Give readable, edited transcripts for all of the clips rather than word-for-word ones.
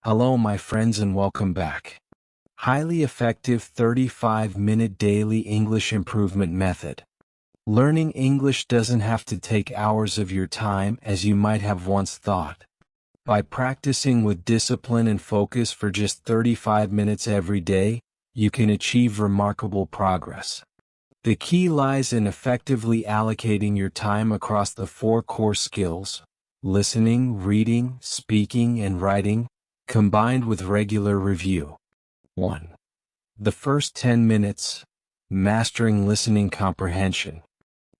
Hello my friends and welcome back. Highly effective 35-minute daily English improvement method. Learning English doesn't have to take hours of your time as you might have once thought. By practicing with discipline and focus for just 35 minutes every day, you can achieve remarkable progress. The key lies in effectively allocating your time across the 4 core skills: listening, reading, speaking, and writing, combined with regular review. 1. The first 10 minutes. Mastering listening comprehension.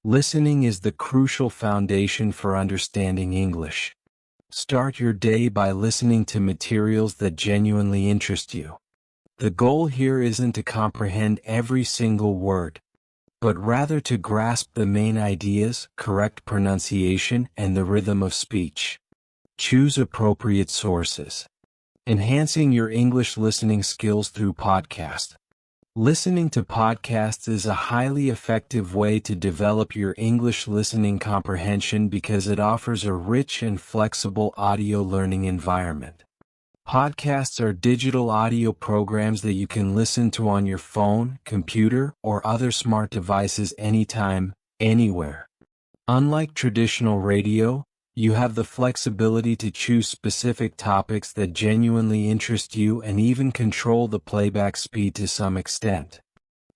Listening is the crucial foundation for understanding English. Start your day by listening to materials that genuinely interest you. The goal here isn't to comprehend every single word, but rather to grasp the main ideas, correct pronunciation, and the rhythm of speech. Choose appropriate sources. Enhancing your English listening skills through podcast. Listening to podcasts is a highly effective way to develop your English listening comprehension because it offers a rich and flexible audio learning environment. Podcasts are digital audio programs that you can listen to on your phone, computer, or other smart devices anytime, anywhere. Unlike traditional radio, you have the flexibility to choose specific topics that genuinely interest you and even control the playback speed to some extent.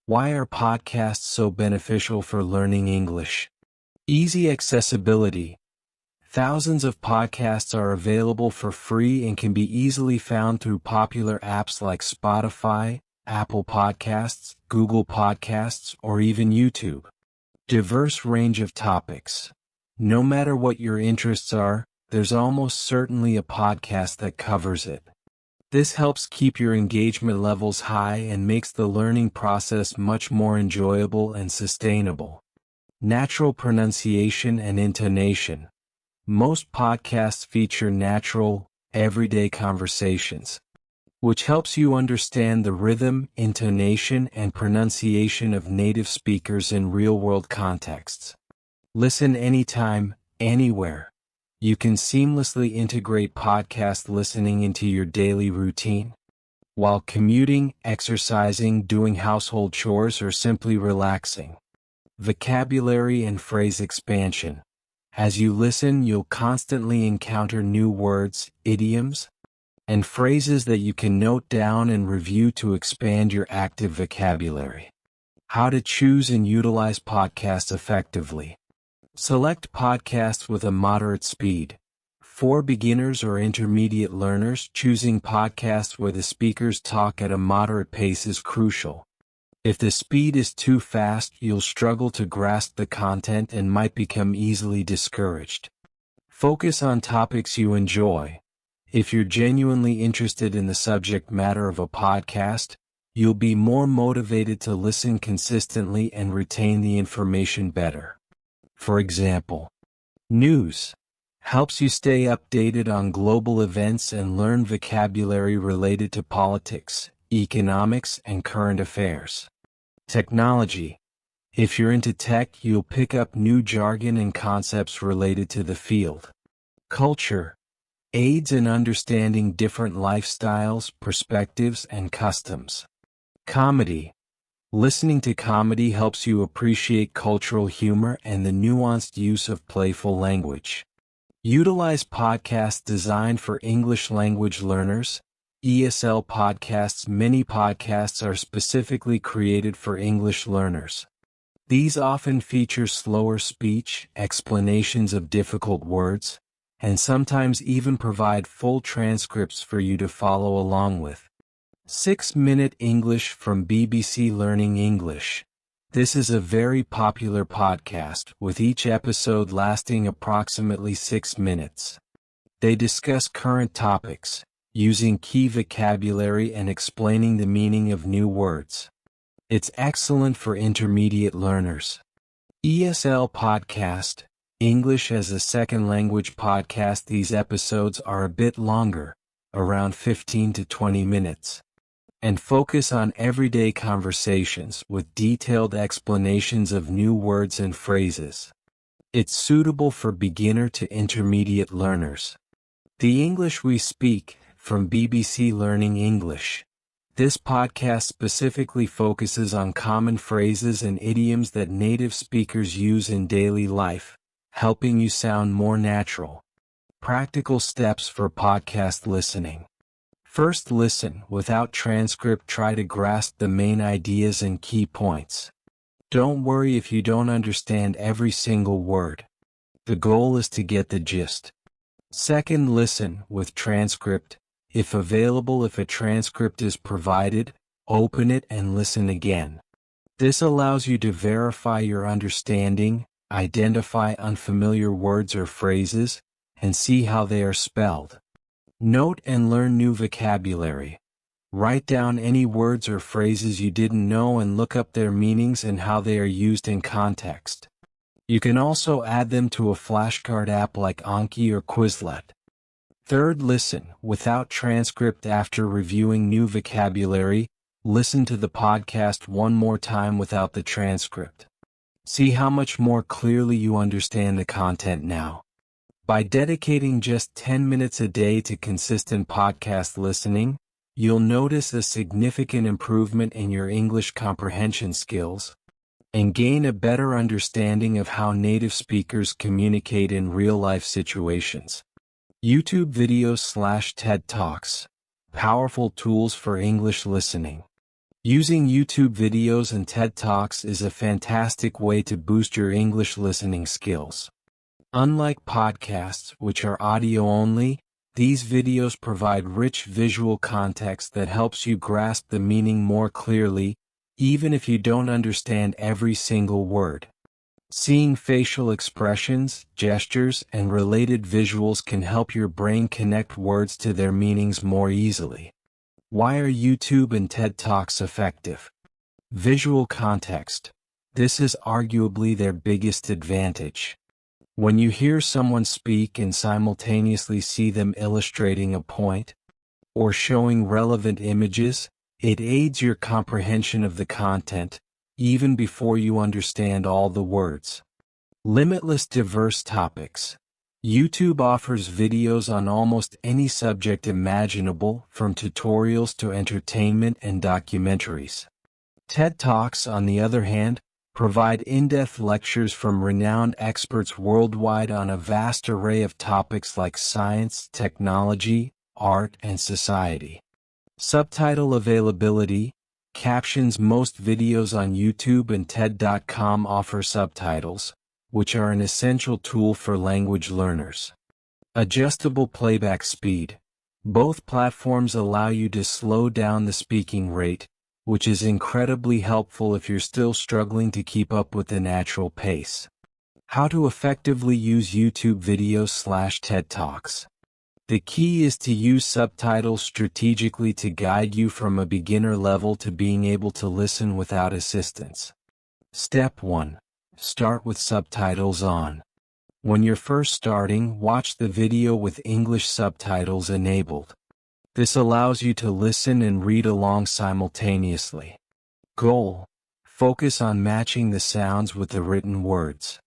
Why are podcasts so beneficial for learning English? Easy accessibility. Thousands of podcasts are available for free and can be easily found through popular apps like Spotify, Apple Podcasts, Google Podcasts, or even YouTube. Diverse range of topics. No matter what your interests are, there's almost certainly a podcast that covers it. This helps keep your engagement levels high and makes the learning process much more enjoyable and sustainable. Natural pronunciation and intonation. Most podcasts feature natural, everyday conversations, which helps you understand the rhythm, intonation, and pronunciation of native speakers in real-world contexts. Listen anytime, anywhere. You can seamlessly integrate podcast listening into your daily routine. While commuting, exercising, doing household chores, or simply relaxing. Vocabulary and phrase expansion. As you listen, you'll constantly encounter new words, idioms, and phrases that you can note down and review to expand your active vocabulary. How to choose and utilize podcasts effectively. Select podcasts with a moderate speed. For beginners or intermediate learners, choosing podcasts where the speakers talk at a moderate pace is crucial. If the speed is too fast, you'll struggle to grasp the content and might become easily discouraged. Focus on topics you enjoy. If you're genuinely interested in the subject matter of a podcast, you'll be more motivated to listen consistently and retain the information better. For example, news helps you stay updated on global events and learn vocabulary related to politics, economics, and current affairs. Technology. If you're into tech, you'll pick up new jargon and concepts related to the field. Culture aids in understanding different lifestyles, perspectives, and customs. Comedy. Listening to comedy helps you appreciate cultural humor and the nuanced use of playful language. Utilize podcasts designed for English language learners. ESL podcasts. Many podcasts are specifically created for English learners. These often feature slower speech, explanations of difficult words, and sometimes even provide full transcripts for you to follow along with. 6-Minute English from BBC Learning English. This is a very popular podcast, with each episode lasting approximately 6 minutes. They discuss current topics, using key vocabulary and explaining the meaning of new words. It's excellent for intermediate learners. ESL Podcast, English as a Second Language podcast. These episodes are a bit longer, around 15 to 20 minutes. And focus on everyday conversations with detailed explanations of new words and phrases. It's suitable for beginner to intermediate learners. The English We Speak, from BBC Learning English. This podcast specifically focuses on common phrases and idioms that native speakers use in daily life, helping you sound more natural. Practical steps for podcast listening. First, listen. Without transcript, try to grasp the main ideas and key points. Don't worry if you don't understand every single word. The goal is to get the gist. Second, listen with transcript. If available, if a transcript is provided, open it and listen again. This allows you to verify your understanding, identify unfamiliar words or phrases, and see how they are spelled. Note and learn new vocabulary. Write down any words or phrases you didn't know and look up their meanings and how they are used in context. You can also add them to a flashcard app like Anki or Quizlet. Third, listen without transcript. After reviewing new vocabulary, listen to the podcast one more time without the transcript. See how much more clearly you understand the content now. By dedicating just 10 minutes a day to consistent podcast listening, you'll notice a significant improvement in your English comprehension skills and gain a better understanding of how native speakers communicate in real-life situations. YouTube videos / TED Talks. Powerful tools for English listening. Using YouTube videos and TED Talks is a fantastic way to boost your English listening skills. Unlike podcasts, which are audio only, these videos provide rich visual context that helps you grasp the meaning more clearly, even if you don't understand every single word. Seeing facial expressions, gestures, and related visuals can help your brain connect words to their meanings more easily. Why are YouTube and TED Talks effective? Visual context. This is arguably their biggest advantage. When you hear someone speak and simultaneously see them illustrating a point or showing relevant images, it aids your comprehension of the content, even before you understand all the words. Limitless diverse topics. YouTube offers videos on almost any subject imaginable, from tutorials to entertainment and documentaries. TED Talks, on the other hand, provide in-depth lectures from renowned experts worldwide on a vast array of topics like science, technology, art, and society. Subtitle availability. Captions. Most videos on YouTube and TED.com offer subtitles, which are an essential tool for language learners. Adjustable playback speed. Both platforms allow you to slow down the speaking rate, which is incredibly helpful if you're still struggling to keep up with the natural pace. How to effectively use YouTube videos / TED Talks. The key is to use subtitles strategically to guide you from a beginner level to being able to listen without assistance. Step 1. Start with subtitles on. When you're first starting, watch the video with English subtitles enabled. This allows you to listen and read along simultaneously. Goal. Focus on matching the sounds with the written words.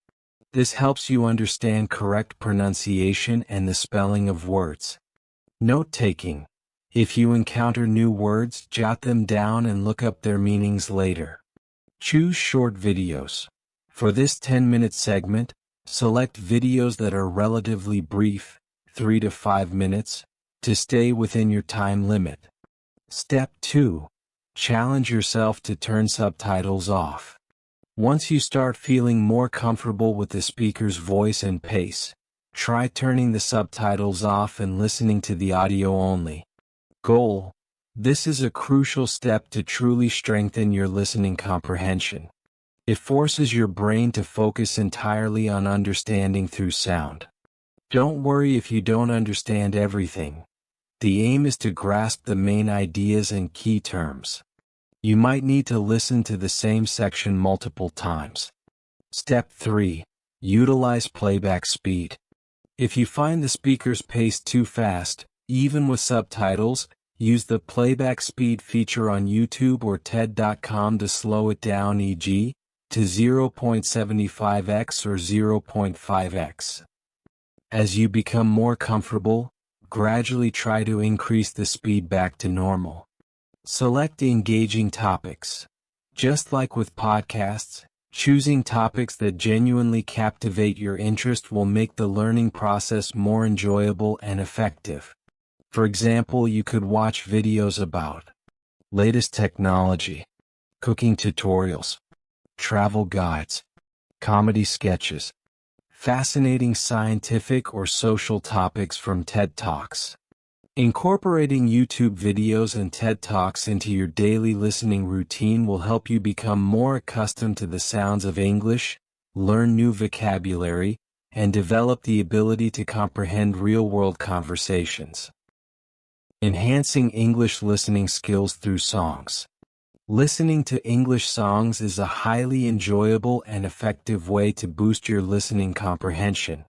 This helps you understand correct pronunciation and the spelling of words. Note-taking. If you encounter new words, jot them down and look up their meanings later. Choose short videos. For this 10-minute segment, select videos that are relatively brief, 3 to 5 minutes, to stay within your time limit. Step 2. Challenge yourself to turn subtitles off. Once you start feeling more comfortable with the speaker's voice and pace, try turning the subtitles off and listening to the audio only. Goal. This is a crucial step to truly strengthen your listening comprehension. It forces your brain to focus entirely on understanding through sound. Don't worry if you don't understand everything. The aim is to grasp the main ideas and key terms. You might need to listen to the same section multiple times. Step 3. Utilize playback speed. If you find the speaker's pace too fast, even with subtitles, use the playback speed feature on YouTube or TED.com to slow it down, e.g., to 0.75x or 0.5x. As you become more comfortable, gradually try to increase the speed back to normal. Select engaging topics. Just like with podcasts, choosing topics that genuinely captivate your interest will make the learning process more enjoyable and effective. For example, you could watch videos about latest technology, cooking tutorials, travel guides, comedy sketches, fascinating scientific or social topics from TED Talks. Incorporating YouTube videos and TED Talks into your daily listening routine will help you become more accustomed to the sounds of English, learn new vocabulary, and develop the ability to comprehend real-world conversations. Enhancing English listening skills through songs. Listening to English songs is a highly enjoyable and effective way to boost your listening comprehension.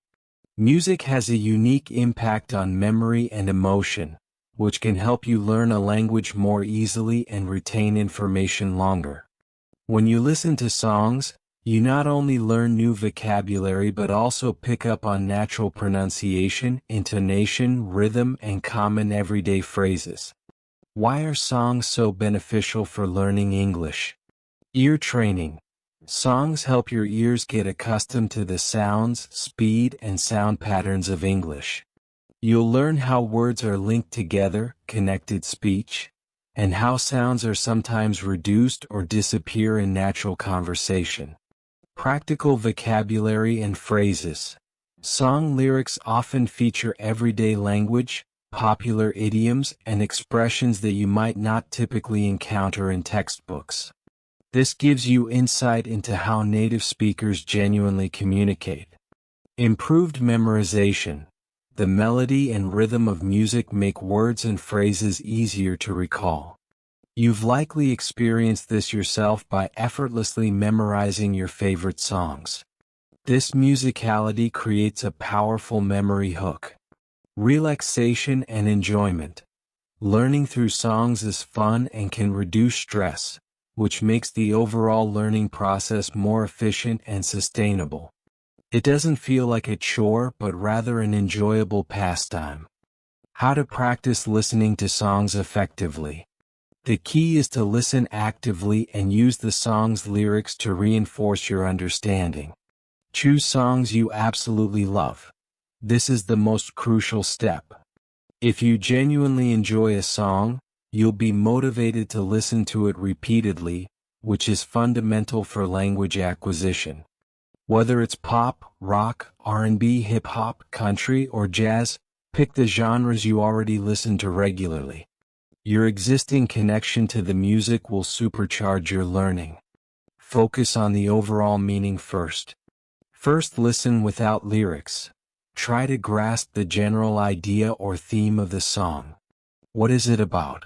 Music has a unique impact on memory and emotion, which can help you learn a language more easily and retain information longer. When you listen to songs, you not only learn new vocabulary but also pick up on natural pronunciation, intonation, rhythm, and common everyday phrases. Why are songs so beneficial for learning English? Ear training. Songs help your ears get accustomed to the sounds, speed, and sound patterns of English. You'll learn how words are linked together, connected speech, and how sounds are sometimes reduced or disappear in natural conversation. Practical vocabulary and phrases. Song lyrics often feature everyday language, popular idioms, and expressions that you might not typically encounter in textbooks. This gives you insight into how native speakers genuinely communicate. Improved memorization. The melody and rhythm of music make words and phrases easier to recall. You've likely experienced this yourself by effortlessly memorizing your favorite songs. This musicality creates a powerful memory hook. Relaxation and enjoyment. Learning through songs is fun and can reduce stress, which makes the overall learning process more efficient and sustainable. It doesn't feel like a chore but rather an enjoyable pastime. How to practice listening to songs effectively. The key is to listen actively and use the song's lyrics to reinforce your understanding. Choose songs you absolutely love. This is the most crucial step. If you genuinely enjoy a song, you'll be motivated to listen to it repeatedly, which is fundamental for language acquisition. Whether it's pop, rock, R&B, hip-hop, country, or jazz, pick the genres you already listen to regularly. Your existing connection to the music will supercharge your learning. Focus on the overall meaning first. First, listen without lyrics. Try to grasp the general idea or theme of the song. What is it about?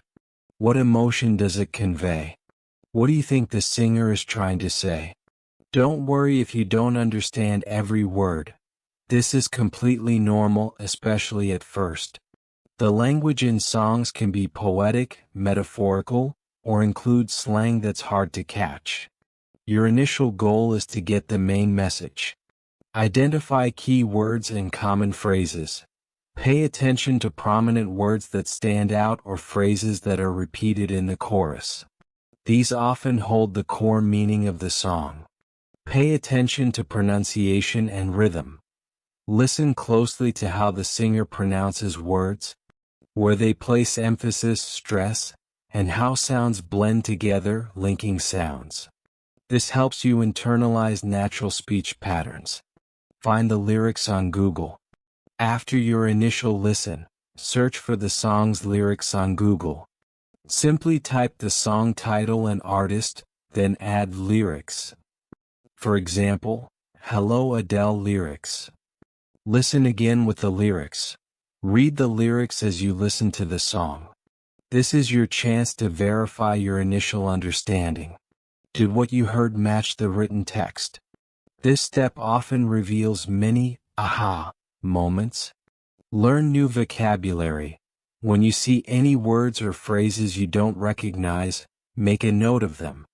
What emotion does it convey? What do you think the singer is trying to say? Don't worry if you don't understand every word. This is completely normal, especially at first. The language in songs can be poetic, metaphorical, or include slang that's hard to catch. Your initial goal is to get the main message. Identify key words and common phrases. Pay attention to prominent words that stand out or phrases that are repeated in the chorus. These often hold the core meaning of the song. Pay attention to pronunciation and rhythm. Listen closely to how the singer pronounces words, where they place emphasis, stress, and how sounds blend together, linking sounds. This helps you internalize natural speech patterns. Find the lyrics on Google. After your initial listen, search for the song's lyrics on Google. Simply type the song title and artist, then add lyrics. For example, Hello Adele lyrics. Listen again with the lyrics. Read the lyrics as you listen to the song. This is your chance to verify your initial understanding. Did what you heard match the written text? This step often reveals many aha moments. Learn new vocabulary. When you see any words or phrases you don't recognize, make a note of them.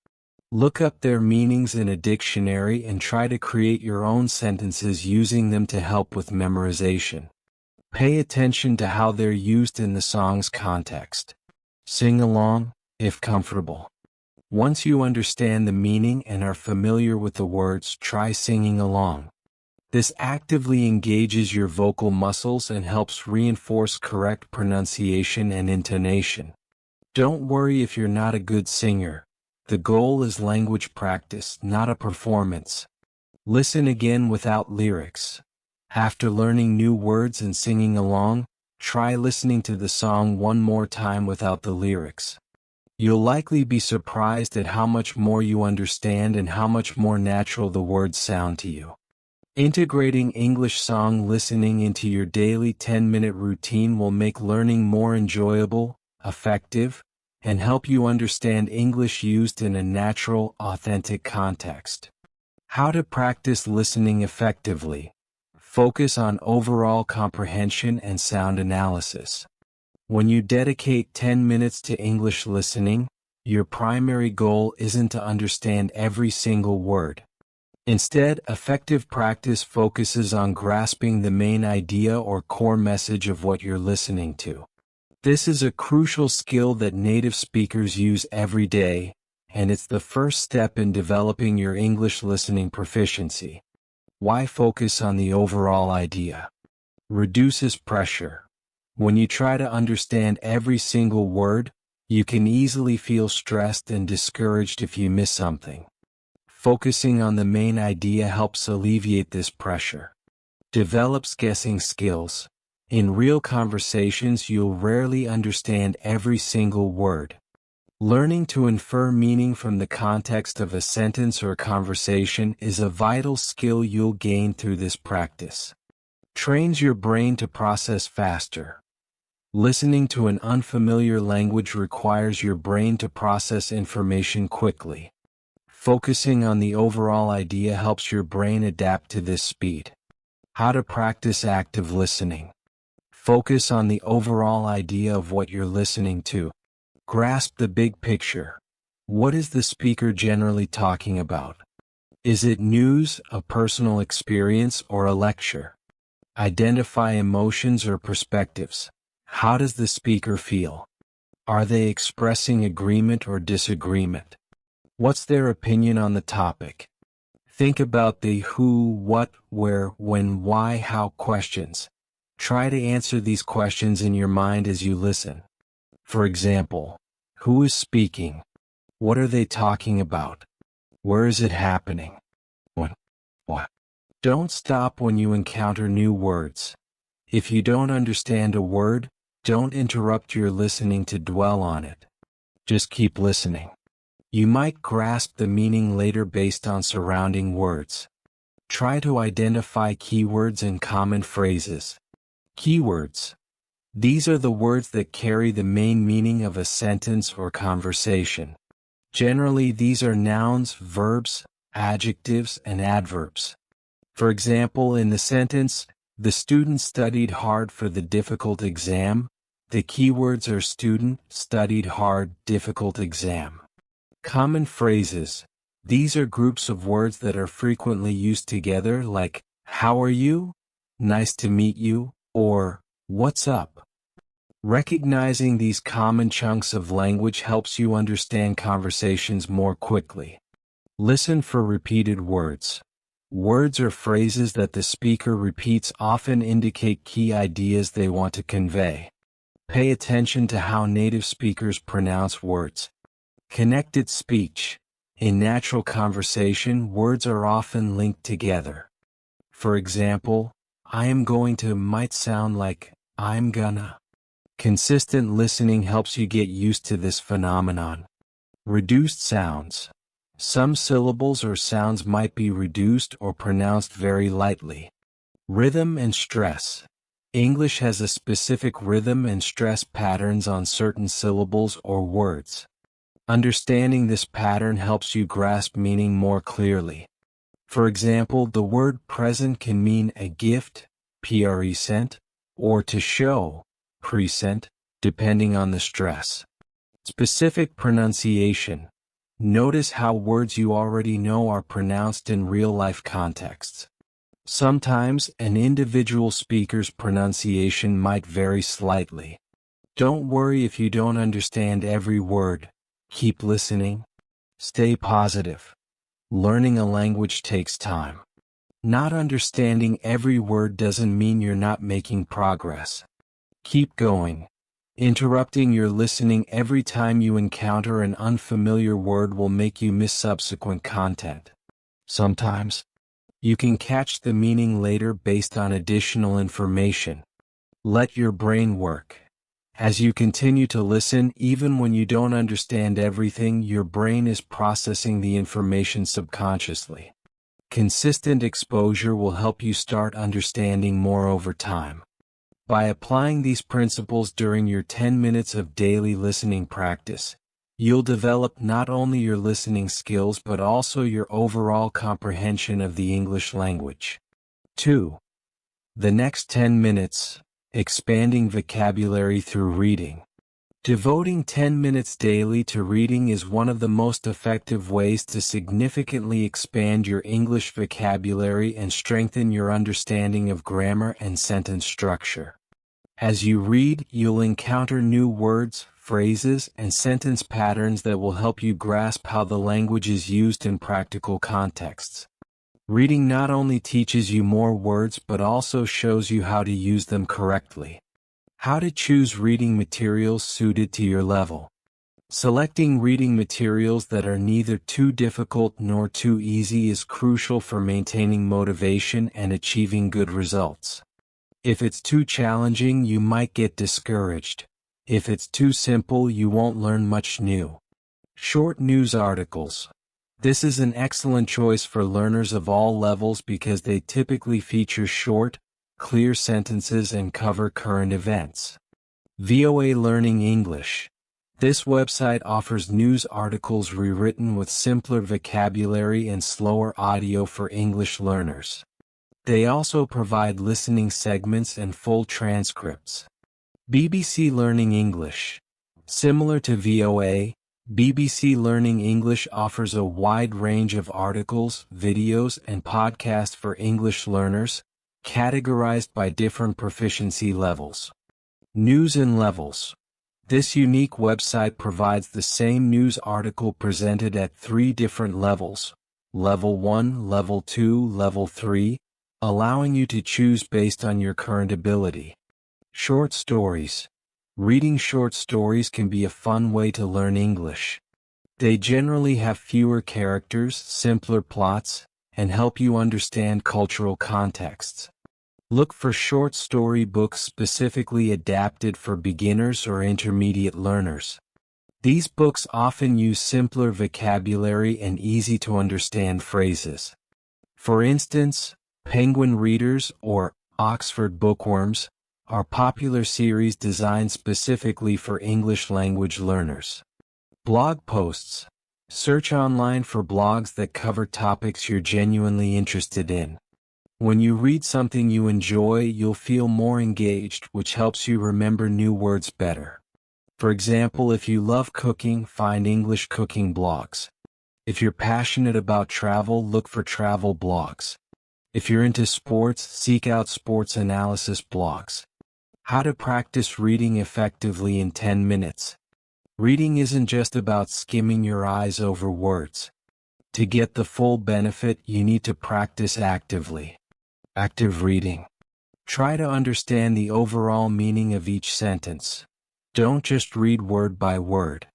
Look up their meanings in a dictionary and try to create your own sentences using them to help with memorization. Pay attention to how they're used in the song's context. Sing along, if comfortable. Once you understand the meaning and are familiar with the words, try singing along. This actively engages your vocal muscles and helps reinforce correct pronunciation and intonation. Don't worry if you're not a good singer. The goal is language practice, not a performance. Listen again without lyrics. After learning new words and singing along, try listening to the song one more time without the lyrics. You'll likely be surprised at how much more you understand and how much more natural the words sound to you. Integrating English song listening into your daily 10-minute routine will make learning more enjoyable, effective, and help you understand English used in a natural, authentic context. How to practice listening effectively. Focus on overall comprehension and sound analysis. When you dedicate 10 minutes to English listening, your primary goal isn't to understand every single word. Instead, effective practice focuses on grasping the main idea or core message of what you're listening to. This is a crucial skill that native speakers use every day, and it's the first step in developing your English listening proficiency. Why focus on the overall idea? Reduces pressure. When you try to understand every single word, you can easily feel stressed and discouraged if you miss something. Focusing on the main idea helps alleviate this pressure. Develops guessing skills. In real conversations, you'll rarely understand every single word. Learning to infer meaning from the context of a sentence or conversation is a vital skill you'll gain through this practice. Trains your brain to process faster. Listening to an unfamiliar language requires your brain to process information quickly. Focusing on the overall idea helps your brain adapt to this speed. How to practice active listening. Focus on the overall idea of what you're listening to. Grasp the big picture. What is the speaker generally talking about? Is it news, a personal experience, or a lecture? Identify emotions or perspectives. How does the speaker feel? Are they expressing agreement or disagreement? What's their opinion on the topic? Think about the who, what, where, when, why, how questions. Try to answer these questions in your mind as you listen. For example, who is speaking? What are they talking about? Where is it happening? When? What? Don't stop when you encounter new words. If you don't understand a word, don't interrupt your listening to dwell on it. Just keep listening. You might grasp the meaning later based on surrounding words. Try to identify keywords and common phrases. Keywords. These are the words that carry the main meaning of a sentence or conversation. Generally, these are nouns, verbs, adjectives, and adverbs. For example, in the sentence, the student studied hard for the difficult exam, the keywords are student, studied hard, difficult exam. Common phrases. These are groups of words that are frequently used together like, how are you? Nice to meet you, or, what's up? Recognizing these common chunks of language helps you understand conversations more quickly. Listen for repeated words. Words or phrases that the speaker repeats often indicate key ideas they want to convey. Pay attention to how native speakers pronounce words. Connected speech. In natural conversation, words are often linked together. For example, I am going to might sound like I'm gonna. Consistent listening helps you get used to this phenomenon. Reduced sounds. Some syllables or sounds might be reduced or pronounced very lightly. Rhythm and stress. English has a specific rhythm and stress patterns on certain syllables or words. Understanding this pattern helps you grasp meaning more clearly. For example, the word present can mean a gift, present, or to show, present, depending on the stress. Specific pronunciation. Notice how words you already know are pronounced in real-life contexts. Sometimes an individual speaker's pronunciation might vary slightly. Don't worry if you don't understand every word. Keep listening. Stay positive. Learning a language takes time. Not understanding every word doesn't mean you're not making progress. Keep going. Interrupting your listening every time you encounter an unfamiliar word will make you miss subsequent content. Sometimes, you can catch the meaning later based on additional information. Let your brain work. As you continue to listen, even when you don't understand everything, your brain is processing the information subconsciously. Consistent exposure will help you start understanding more over time. By applying these principles during your 10 minutes of daily listening practice, you'll develop not only your listening skills but also your overall comprehension of the English language. 2. The next 10 minutes, expanding vocabulary through reading. Devoting 10 minutes daily to reading is one of the most effective ways to significantly expand your English vocabulary and strengthen your understanding of grammar and sentence structure. As you read, you'll encounter new words, phrases, and sentence patterns that will help you grasp how the language is used in practical contexts. Reading not only teaches you more words but also shows you how to use them correctly. How to choose reading materials suited to your level. Selecting reading materials that are neither too difficult nor too easy is crucial for maintaining motivation and achieving good results. If it's too challenging, you might get discouraged. If it's too simple, you won't learn much new. Short news articles. This is an excellent choice for learners of all levels because they typically feature short, clear sentences and cover current events. VOA Learning English. This website offers news articles rewritten with simpler vocabulary and slower audio for English learners. They also provide listening segments and full transcripts. BBC Learning English. Similar to VOA, BBC Learning English offers a wide range of articles, videos, and podcasts for English learners, categorized by different proficiency levels. News and levels. This unique website provides the same news article presented at 3 different levels: Level 1, Level 2, Level 3, allowing you to choose based on your current ability. Short stories. Reading short stories can be a fun way to learn English. They generally have fewer characters, simpler plots, and help you understand cultural contexts. Look for short story books specifically adapted for beginners or intermediate learners. These books often use simpler vocabulary and easy-to-understand phrases. For instance, Penguin Readers or Oxford Bookworms are popular series designed specifically for English language learners. Blog posts. Search online for blogs that cover topics you're genuinely interested in. When you read something you enjoy, you'll feel more engaged, which helps you remember new words better. For example, if you love cooking, find English cooking blogs. If you're passionate about travel, look for travel blogs. If you're into sports, seek out sports analysis blogs. How to practice reading effectively in 10 minutes. Reading isn't just about skimming your eyes over words. To get the full benefit, you need to practice actively. Active reading. Try to understand the overall meaning of each sentence. Don't just read word by word.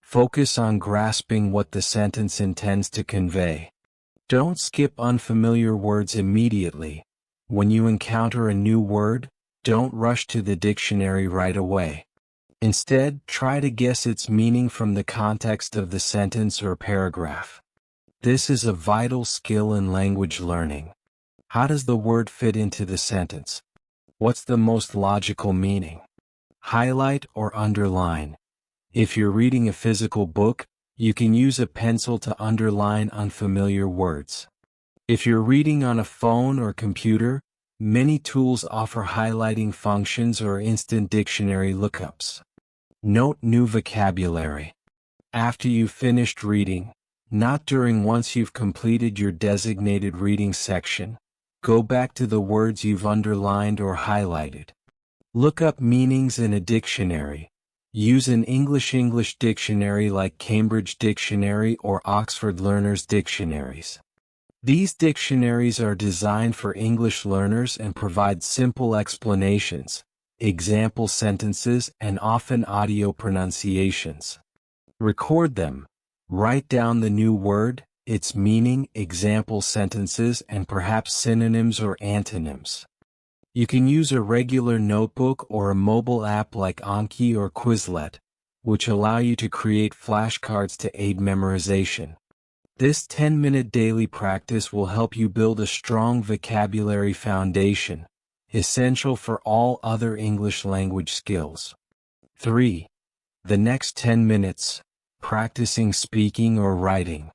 Focus on grasping what the sentence intends to convey. Don't skip unfamiliar words immediately. When you encounter a new word, don't rush to the dictionary right away. Instead, try to guess its meaning from the context of the sentence or paragraph. This is a vital skill in language learning. How does the word fit into the sentence? What's the most logical meaning? Highlight or underline. If you're reading a physical book, you can use a pencil to underline unfamiliar words. If you're reading on a phone or computer, many tools offer highlighting functions or instant dictionary lookups. Note new vocabulary. After you've finished reading, not during once you've completed your designated reading section, Go back to the words you've underlined or highlighted. Look up meanings in a dictionary. Use an English dictionary like Cambridge Dictionary or Oxford Learners Dictionaries. These dictionaries are designed for English learners and provide simple explanations, example sentences, and often audio pronunciations. Record them. Write down the new word, its meaning, example sentences, and perhaps synonyms or antonyms. You can use a regular notebook or a mobile app like Anki or Quizlet, which allow you to create flashcards to aid memorization. This 10-minute daily practice will help you build a strong vocabulary foundation, essential for all other English language skills. 3. The next 10 minutes, practicing speaking or writing.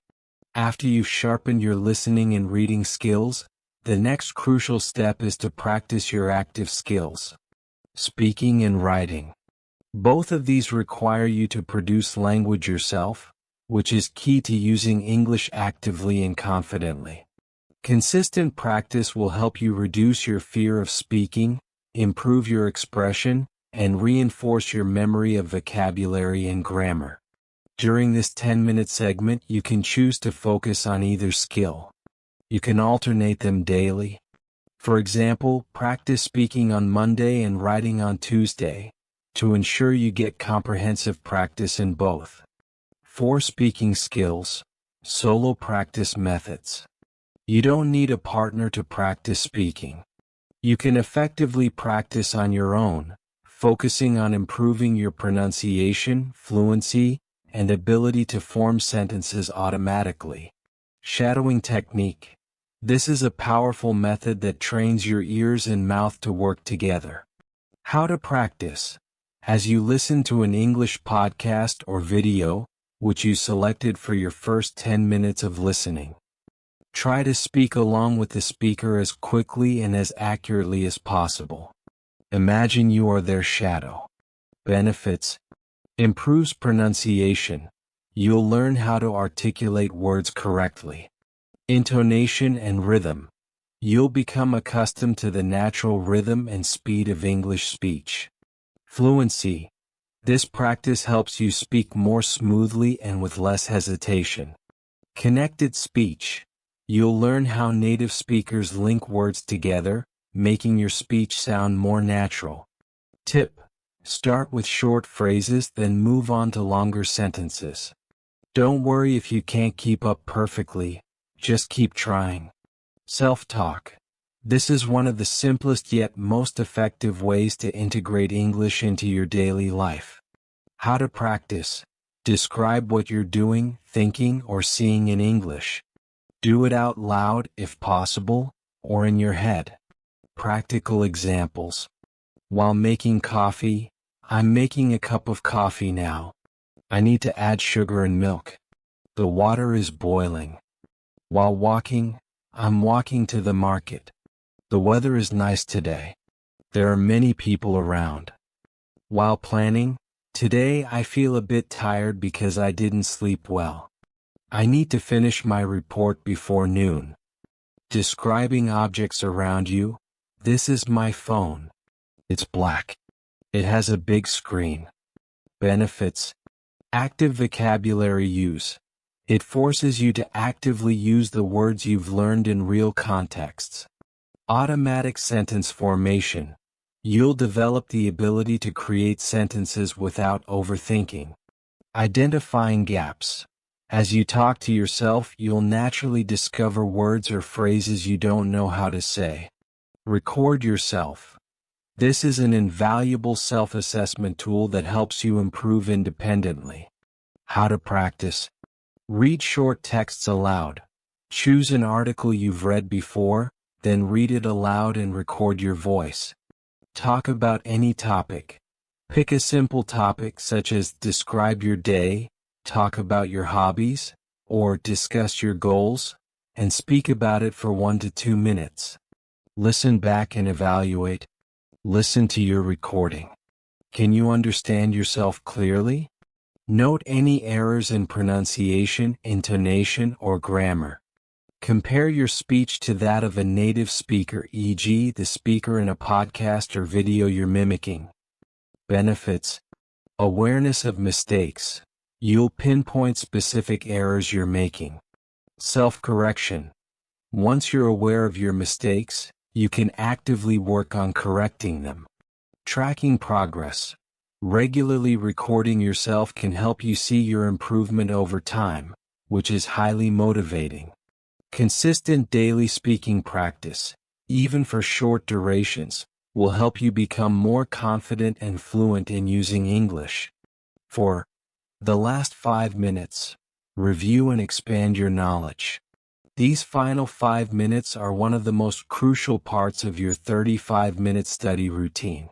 After you've sharpened your listening and reading skills, the next crucial step is to practice your active skills, speaking and writing. Both of these require you to produce language yourself, which is key to using English actively and confidently. Consistent practice will help you reduce your fear of speaking, improve your expression, and reinforce your memory of vocabulary and grammar. During this 10-minute segment, you can choose to focus on either skill. You can alternate them daily. For example, practice speaking on Monday and writing on Tuesday, to ensure you get comprehensive practice in both. 4 speaking skills, solo practice methods. You don't need a partner to practice speaking. You can effectively practice on your own, focusing on improving your pronunciation, fluency, and ability to form sentences automatically. Shadowing technique. This is a powerful method that trains your ears and mouth to work together. How to practice. As you listen to an English podcast or video, which you selected for your first 10 minutes of listening, try to speak along with the speaker as quickly and as accurately as possible. Imagine you are their shadow. Benefits. Improves pronunciation. You'll learn how to articulate words correctly. Intonation and rhythm. You'll become accustomed to the natural rhythm and speed of English speech. Fluency. This practice helps you speak more smoothly and with less hesitation. Connected speech. You'll learn how native speakers link words together, making your speech sound more natural. Tip. Start with short phrases, then move on to longer sentences. Don't worry if you can't keep up perfectly, just keep trying. Self-talk. This is one of the simplest yet most effective ways to integrate English into your daily life. How to practice. Describe what you're doing, thinking, or seeing in English. Do it out loud, if possible, or in your head. Practical examples. While making coffee, I'm making a cup of coffee now. I need to add sugar and milk. The water is boiling. While walking, I'm walking to the market. The weather is nice today. There are many people around. While planning, today I feel a bit tired because I didn't sleep well. I need to finish my report before noon. Describing objects around you. This is my phone. It's black. It has a big screen. Benefits. Active vocabulary use. It forces you to actively use the words you've learned in real contexts. Automatic sentence formation. You'll develop the ability to create sentences without overthinking. Identifying gaps. As you talk to yourself, you'll naturally discover words or phrases you don't know how to say. Record yourself. This is an invaluable self-assessment tool that helps you improve independently. How to practice. Read short texts aloud. Choose an article you've read before, then read it aloud and record your voice. Talk about any topic. Pick a simple topic such as describe your day, talk about your hobbies, or discuss your goals, and speak about it for 1 to 2 minutes. Listen back and evaluate. Listen to your recording. Can you understand yourself clearly? Note any errors in pronunciation, intonation, or grammar. Compare your speech to that of a native speaker, e.g., the speaker in a podcast or video you're mimicking. Benefits: awareness of mistakes. You'll pinpoint specific errors you're making. Self-correction. Once you're aware of your mistakes, you can actively work on correcting them. Tracking progress. Regularly recording yourself can help you see your improvement over time, which is highly motivating. Consistent daily speaking practice, even for short durations, will help you become more confident and fluent in using English. For the last 5 minutes, review and expand your knowledge. These final 5 minutes are one of the most crucial parts of your 35-minute study routine.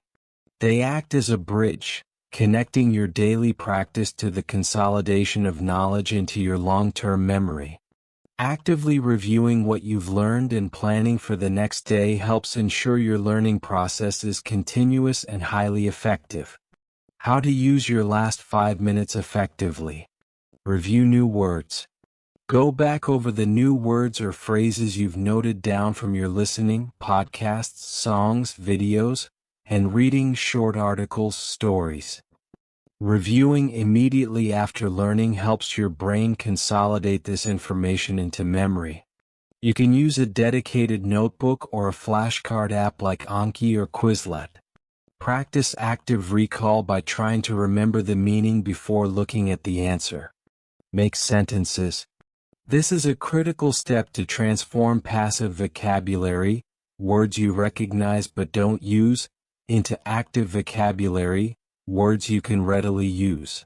They act as a bridge, connecting your daily practice to the consolidation of knowledge into your long-term memory. Actively reviewing what you've learned and planning for the next day helps ensure your learning process is continuous and highly effective. How to use your last 5 minutes effectively. Review new words. Go back over the new words or phrases you've noted down from your listening, podcasts, songs, videos, and reading short articles, stories. Reviewing immediately after learning helps your brain consolidate this information into memory. You can use a dedicated notebook or a flashcard app like Anki or Quizlet. Practice active recall by trying to remember the meaning before looking at the answer. Make sentences. This is a critical step to transform passive vocabulary, words you recognize but don't use, into active vocabulary, words you can readily use.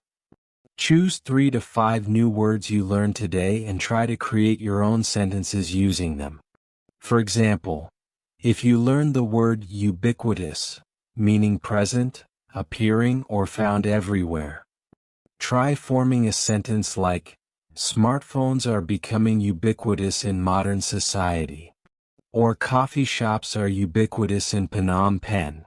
Choose 3 to 5 new words you learned today and try to create your own sentences using them. For example, if you learned the word ubiquitous, meaning present, appearing, or found everywhere, try forming a sentence like, "Smartphones are becoming ubiquitous in modern society," or "Coffee shops are ubiquitous in Phnom Penh."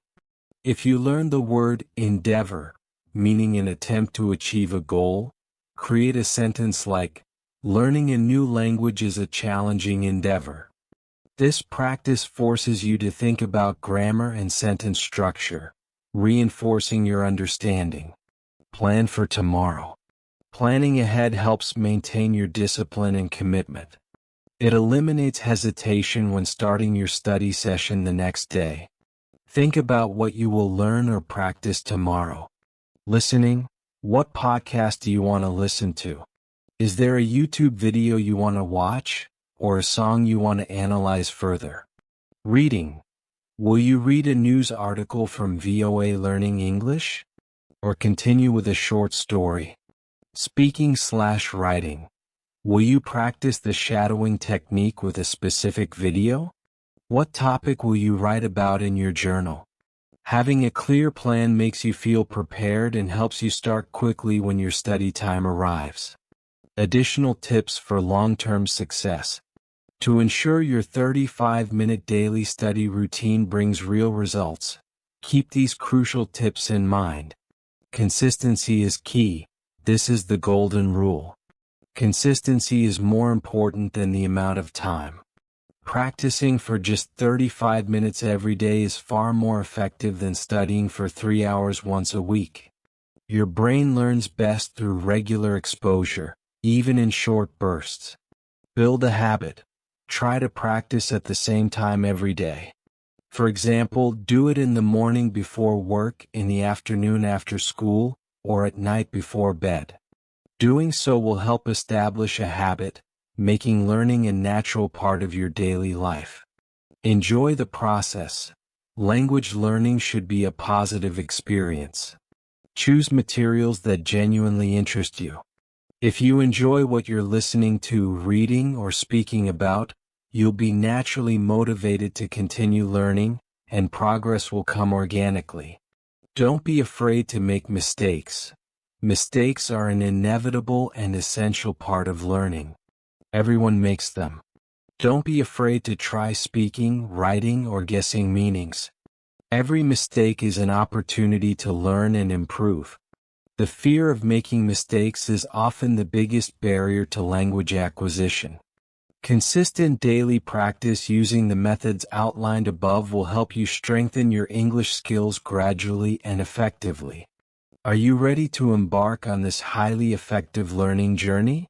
If you learn the word endeavor, meaning an attempt to achieve a goal, create a sentence like, "Learning a new language is a challenging endeavor." This practice forces you to think about grammar and sentence structure, reinforcing your understanding. Plan for tomorrow. Planning ahead helps maintain your discipline and commitment. It eliminates hesitation when starting your study session the next day. Think about what you will learn or practice tomorrow. Listening. What podcast do you want to listen to? Is there a YouTube video you want to watch, or a song you want to analyze further? Reading. Will you read a news article from VOA Learning English? Or continue with a short story? Speaking/writing. Will you practice the shadowing technique with a specific video? What topic will you write about in your journal? Having a clear plan makes you feel prepared and helps you start quickly when your study time arrives. Additional tips for long-term success. To ensure your 35-minute daily study routine brings real results, keep these crucial tips in mind. Consistency is key. This is the golden rule. Consistency is more important than the amount of time. Practicing for just 35 minutes every day is far more effective than studying for 3 hours once a week. Your brain learns best through regular exposure, even in short bursts. Build a habit. Try to practice at the same time every day. For example, do it in the morning before work, in the afternoon after school, or at night before bed. Doing so will help establish a habit, making learning a natural part of your daily life. Enjoy the process. Language learning should be a positive experience. Choose materials that genuinely interest you. If you enjoy what you're listening to, reading, or speaking about, you'll be naturally motivated to continue learning, and progress will come organically. Don't be afraid to make mistakes. Mistakes are an inevitable and essential part of learning. Everyone makes them. Don't be afraid to try speaking, writing, or guessing meanings. Every mistake is an opportunity to learn and improve. The fear of making mistakes is often the biggest barrier to language acquisition. Consistent daily practice using the methods outlined above will help you strengthen your English skills gradually and effectively. Are you ready to embark on this highly effective learning journey?